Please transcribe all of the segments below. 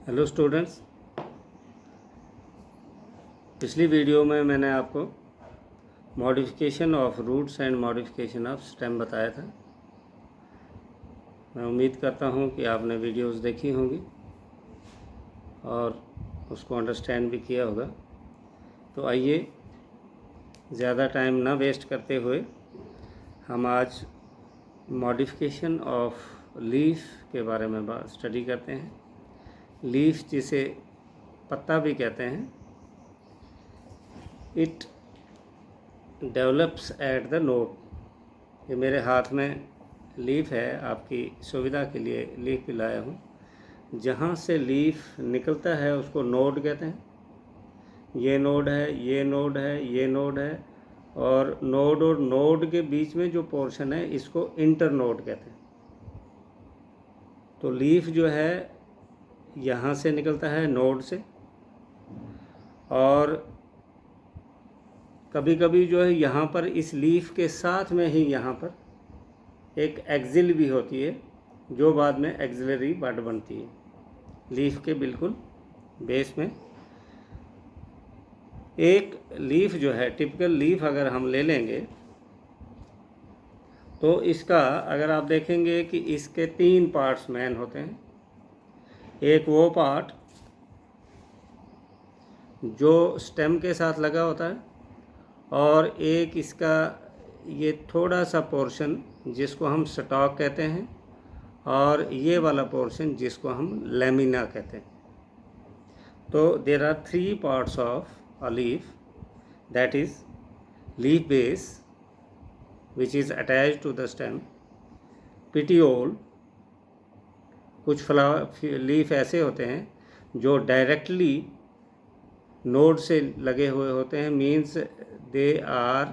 Hello students, पिछली video में मैंने आपको modification of roots and modification of stem बताया था। मैं उम्मीद करता हूँ कि आपने वीडियोस देखी होंगी और उसको अंडरस्टैंड भी किया होगा। तो आइए ज़्यादा टाइम ना वेस्ट करते हुए हम आज मॉडिफिकेशन ऑफ लीफ के बारे में स्टडी करते हैं। लीफ जिसे पत्ता भी कहते हैं, it develops at the node. ये मेरे हाथ में लीफ है, आपकी सुविधा के लिए लीफ भी लाया हूँ। जहाँ से लीफ निकलता है उसको नोड कहते हैं। ये नोड है, ये नोड है, ये नोड है, और नोड के बीच में जो पोर्शन है इसको इंटर नोड कहते हैं। तो लीफ जो है यहाँ से निकलता है नोड से, और कभी कभी जो है यहाँ पर इस लीफ के साथ में ही यहाँ पर एक एक्सिल भी होती है जो बाद में एक्सिलरी बड बनती है। लीफ के बिल्कुल बेस में एक लीफ जो है, टिपिकल लीफ अगर हम ले लेंगे तो इसका अगर आप देखेंगे कि इसके 3 पार्ट्स मेन होते हैं। एक वो पार्ट जो स्टेम के साथ लगा होता है, और एक इसका ये थोड़ा सा पोर्शन जिसको हम स्टॉक कहते हैं, और ये वाला पोर्शन जिसको हम लेमिना कहते हैं। तो there are 3 parts of a leaf, that is leaf base which is attached to the stem, petiole. कुछ लीफ ऐसे होते हैं जो डायरेक्टली नोड से लगे हुए होते हैं, means they are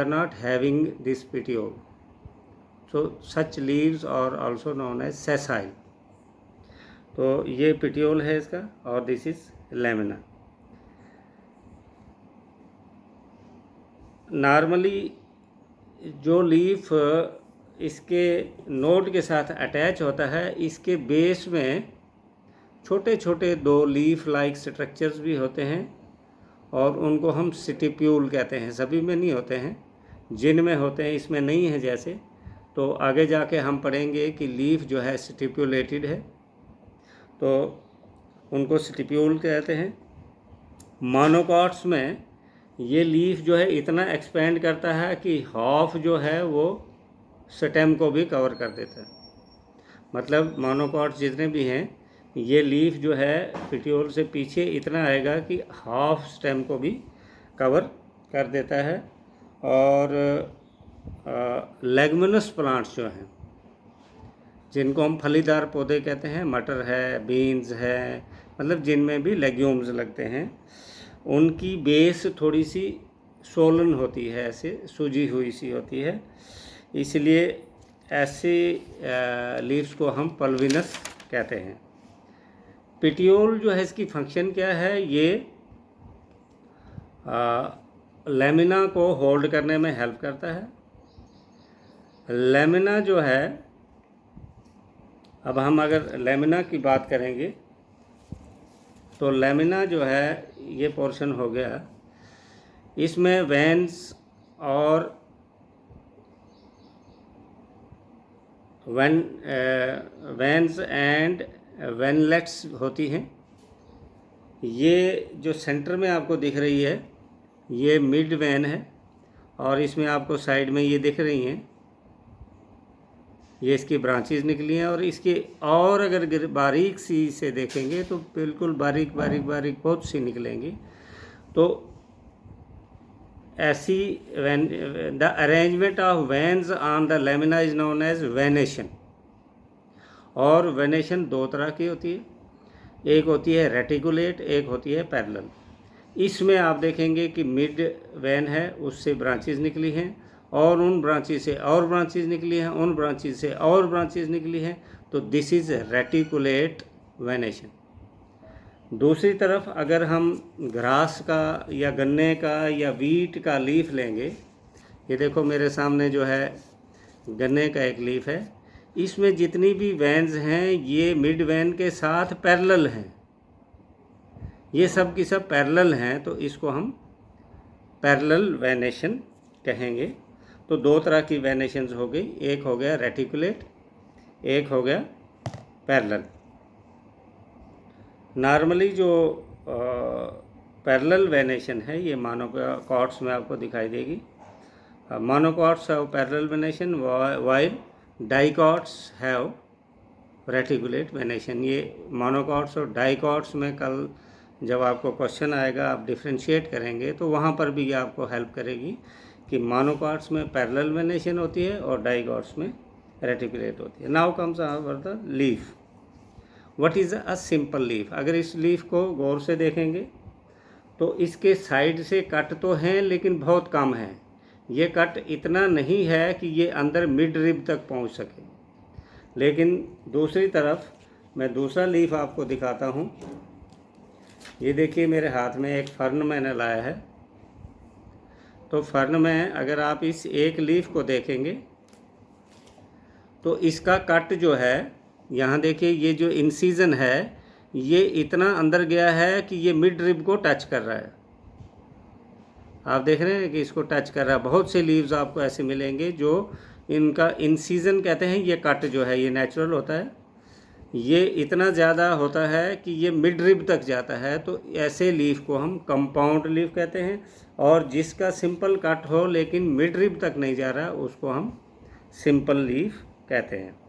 not having this petiole. So such leaves are also known as sessile. तो ये petiole है इसका, और this is lamina. नॉर्मली जो लीफ इसके नोड के साथ अटैच होता है, इसके बेस में छोटे छोटे 2 लीफ लाइक स्ट्रक्चर्स भी होते हैं, और उनको हम स्टिप्यूल कहते हैं। सभी में नहीं होते हैं, जिन में होते हैं इसमें नहीं है। जैसे तो आगे जाके हम पढ़ेंगे कि लीफ जो है स्टिप्यूलेटेड है, तो उनको स्टिप्यूल कहते हैं। मोनोकॉट्स में ये लीफ जो है इतना एक्सपेंड करता है कि हाफ जो है वो स्टेम को भी कवर कर देता है। मतलब मोनोकॉट्स जितने भी हैं, ये लीफ जो है पिटियोल से पीछे इतना आएगा कि हाफ स्टेम को भी कवर कर देता है। और लेगमिनस प्लांट्स जो हैं, जिनको हम फलीदार पौधे कहते हैं, मटर है, बीन्स है, मतलब जिनमें भी लेग्यूम्स लगते हैं, उनकी बेस थोड़ी सी सोलन होती है, ऐसे सूजी हुई सी होती है। इसलिए ऐसे लीव्स को हम पल्विनस कहते हैं। पिटियोल जो है, इसकी फंक्शन क्या है? ये लेमिना को होल्ड करने में हेल्प करता है। लेमिना जो है, अब हम अगर लेमिना की बात करेंगे तो लेमिना जो है ये पोर्शन हो गया, इसमें वेन्स और वेन्स एंड वेनलेट्स होती हैं। ये जो सेंटर में आपको दिख रही है ये मिड वेन है, और इसमें आपको साइड में ये दिख रही हैं, ये इसकी ब्रांचेस निकली हैं। और इसके और अगर बारीक सी से देखेंगे तो बिल्कुल बारीक बारीक बारीक बहुत सी निकलेंगी। तो ऐसी the arrangement of veins on the lamina is known as venation. और वेनेशन 2 तरह की होती है, एक होती है रेटिकुलेट, एक होती है पैरेलल। इसमें आप देखेंगे कि मिड वेन है, उससे ब्रांचेस निकली हैं, और उन ब्रांचेस से और ब्रांचेस निकली हैं, उन ब्रांचेस से और ब्रांचेस निकली हैं। तो दिस इज़ रेटिकुलेट वेनेशन। दूसरी तरफ अगर हम घास का या गन्ने का या वीट का लीफ लेंगे, ये देखो मेरे सामने जो है गन्ने का एक लीफ है, इसमें जितनी भी वेन्स हैं ये मिड वेन के साथ पैरेलल हैं, ये सब की सब पैरेलल हैं, तो इसको हम पैरेलल वेनेशन कहेंगे। तो दो तरह की वेनेशंस हो गई, एक हो गया रेटिकुलेट, एक हो गया पैरेलल। नॉर्मली जो पैरेलल वेनेशन है ये मोनोकॉट्स में आपको दिखाई देगी। Monocots have parallel venation while dicots have reticulate venation. ये मोनोकॉट्स और डाइकॉट्स में कल जब आपको क्वेश्चन आएगा आप डिफ्रेंशिएट करेंगे तो वहाँ पर भी ये आपको हेल्प करेगी कि मोनोकॉट्स में पैरेलल वेनेशन होती है और डाइकॉट्स में रेटिकुलेट होती है। Now comes our the leaf. What is a simple leaf? अगर इस लीफ को गौर से देखेंगे तो इसके साइड से कट तो हैं लेकिन बहुत कम है। ये कट इतना नहीं है कि ये अंदर मिड रिब तक पहुंच सके। लेकिन दूसरी तरफ मैं दूसरा लीफ आपको दिखाता हूं। ये देखिए मेरे हाथ में एक फर्न मैंने लाया है। तो फर्न में अगर आप इस एक लीफ को देखेंगे तो इसका कट जो है, यहाँ देखिए ये जो इंसीजन है ये इतना अंदर गया है कि ये मिड रिब को टच कर रहा है। आप देख रहे हैं कि इसको टच कर रहा है। बहुत से लीव्स आपको ऐसे मिलेंगे जो इनका इंसीजन कहते हैं, ये कट जो है ये नेचुरल होता है, ये इतना ज़्यादा होता है कि ये मिड रिब तक जाता है। तो ऐसे लीफ को हम कंपाउंड लीफ कहते हैं। और जिसका सिंपल कट हो लेकिन मिड रिब तक नहीं जा रहा उसको हम सिंपल लीफ कहते हैं।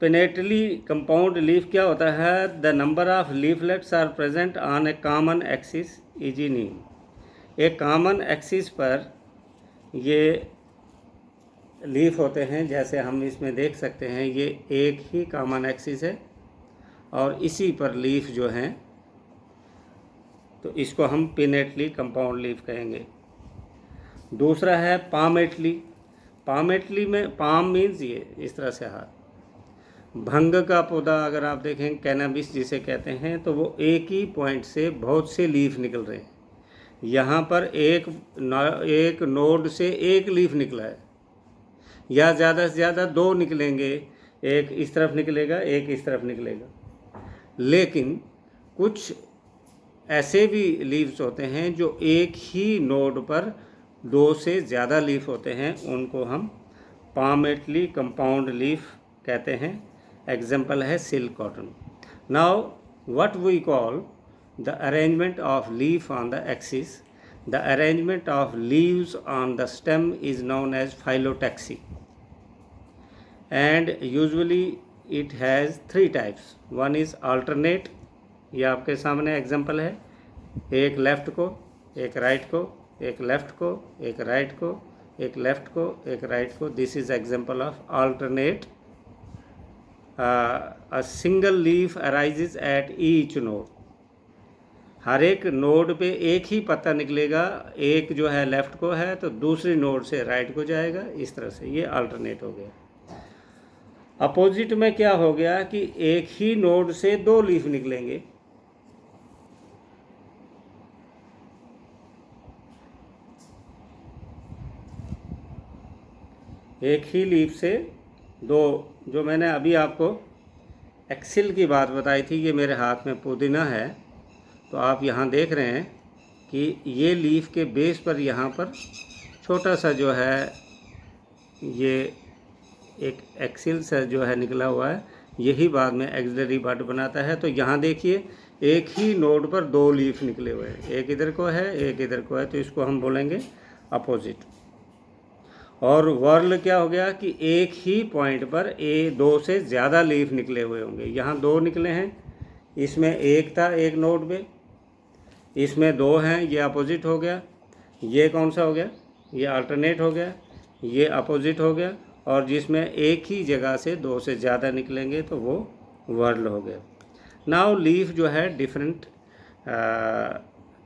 पिनेटली कंपाउंड लीफ क्या होता है? The number of leaflets are present on a common axis is name. एक कॉमन एक्सिस पर ये लीफ होते हैं, जैसे हम इसमें देख सकते हैं ये एक ही कॉमन एक्सिस है और इसी पर लीफ जो हैं तो इसको हम पिनेटली कंपाउंड लीफ कहेंगे। दूसरा है पामेटली। पामेटली में पाम मीन्स ये इस तरह से हाथ। भंग का पौधा अगर आप देखें, कैनाबिस जिसे कहते हैं, तो वो एक ही पॉइंट से बहुत से लीफ निकल रहे हैं। यहाँ पर एक नोड से एक लीफ निकला है या ज़्यादा से ज़्यादा दो निकलेंगे, एक इस तरफ निकलेगा एक इस तरफ निकलेगा। लेकिन कुछ ऐसे भी लीव्स होते हैं जो एक ही नोड पर दो से ज़्यादा लीफ होते हैं, उनको हम पामेटली कंपाउंड लीफ कहते हैं। एग्जाम्पल है silk cotton. Now what we call the arrangement of leaf on the axis. The arrangement of leaves on the stem is known as phyllotaxy and usually it has three types. One is alternate, ये आपके सामने example है, एक left को एक right को, एक left को एक राइट को, एक लेफ़्ट को एक राइट को। This is example of alternate. A single leaf arises at each node. हर एक नोड पे एक ही पत्ता निकलेगा, एक जो है लेफ़्ट को है तो दूसरी नोड से राइट को जाएगा, इस तरह से। ये अल्टरनेट हो गया। अपोजिट में क्या हो गया कि एक ही नोड से दो लीफ निकलेंगे। एक ही लीफ से दो, जो मैंने अभी आपको एक्सिल की बात बताई थी, ये मेरे हाथ में पुदीना है। तो आप यहाँ देख रहे हैं कि ये लीफ के बेस पर यहाँ पर छोटा सा जो है ये एक एक्सिल सा जो है निकला हुआ है, यही बाद में एक्सिलरी बड बनाता है। तो यहाँ देखिए एक ही नोड पर दो लीफ निकले हुए हैं, एक इधर को है एक इधर को है, तो इसको हम बोलेंगे अपोजिट। और वर्ल क्या हो गया कि एक ही पॉइंट पर दो से ज़्यादा लीफ निकले हुए होंगे। यहाँ दो निकले हैं, इसमें एक था एक नोड पे, इसमें दो हैं, ये अपोजिट हो गया। ये कौन सा हो गया? ये अल्टरनेट हो गया, ये अपोजिट हो गया। और जिसमें एक ही जगह से दो से ज़्यादा निकलेंगे तो वो वर्ल हो गया। नाउ लीफ जो है डिफरेंट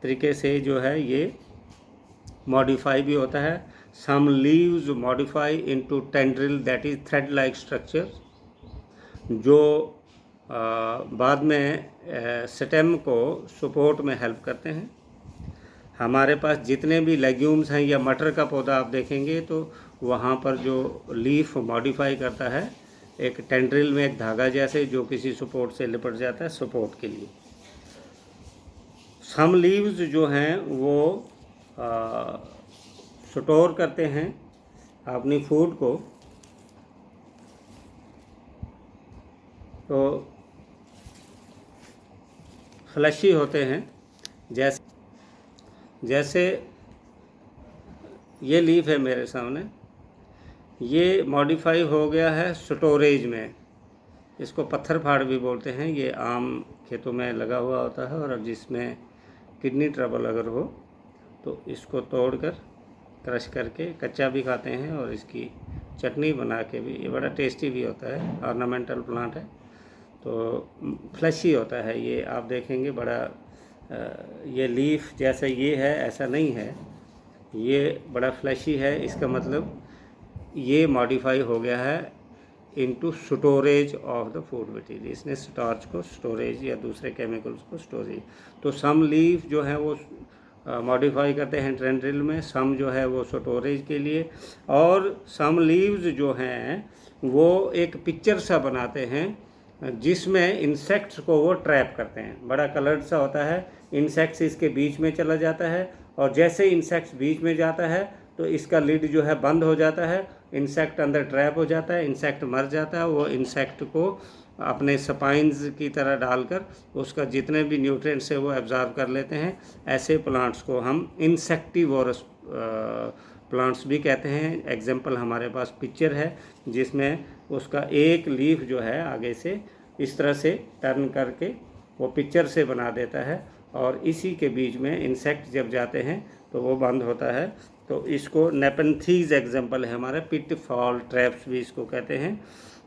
तरीके से जो है ये मॉडिफाई भी होता है। Some leaves modify into tendril, that is thread like structure, जो बाद में स्टेम को सपोर्ट में हेल्प करते हैं। हमारे पास जितने भी लेग्यूम्स हैं या मटर का पौधा आप देखेंगे तो वहाँ पर जो लीफ मॉडिफाई करता है एक टेंड्रिल में एक धागा जैसे जो किसी सपोर्ट से लिपट जाता है सपोर्ट के लिए। सम लीव्स जो हैं वो स्टोर करते हैं अपनी फूड को, तो फ्लैशी होते हैं। जैसे ये लीफ है मेरे सामने, ये मॉडिफाई हो गया है स्टोरेज में, इसको पत्थर फाड़ भी बोलते हैं। ये आम खेतों में लगा हुआ होता है और जिसमें किडनी ट्रबल अगर हो तो इसको तोड़कर क्रश करके कच्चा भी खाते हैं और इसकी चटनी बना के भी, ये बड़ा टेस्टी भी होता है। ऑर्नामेंटल प्लांट है तो फ्लैशी होता है ये, आप देखेंगे बड़ा ये लीफ जैसा ये है ऐसा नहीं है, ये बड़ा फ्लैशी है। इसका मतलब ये मॉडिफाई हो गया है into storage of the food material, इसने स्टार्च को स्टोरेज या दूसरे केमिकल्स को स्टोरेज। तो सम लीफ जो है वो मॉडिफाई करते हैं टेंड्रिल में, सम जो है वो स्टोरेज के लिए, और सम लीव्स जो हैं वो एक पिक्चर सा बनाते हैं जिसमें इंसेक्ट्स को वो ट्रैप करते हैं। बड़ा कलर्ड सा होता है, इंसेक्ट्स इसके बीच में चला जाता है और जैसे इंसेक्ट्स बीच में जाता है तो इसका लिड जो है बंद हो जाता है, इंसेक्ट अंदर ट्रैप हो जाता है, इंसेक्ट मर जाता है। वो इंसेक्ट को अपने स्पाइंस की तरह डालकर उसका जितने भी न्यूट्रिएंट्स है वो एब्जॉर्ब कर लेते हैं। ऐसे प्लांट्स को हम इंसेक्टिवोरस प्लांट्स भी कहते हैं। एग्जाम्पल हमारे पास पिक्चर है जिसमें उसका एक लीफ जो है आगे से इस तरह से टर्न करके वो पिक्चर से बना देता है और इसी के बीच में इंसेक्ट जब जाते हैं तो वो बंद होता है। तो इसको नेपेंथीज एग्जाम्पल है हमारा, पिट फॉल ट्रैप्स भी इसको कहते हैं।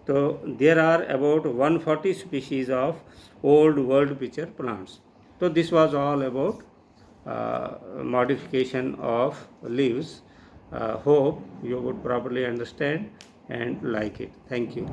तो there are about 140 species of old world pitcher plants. तो this was all about modification of leaves. Hope you would properly understand and like it. Thank you.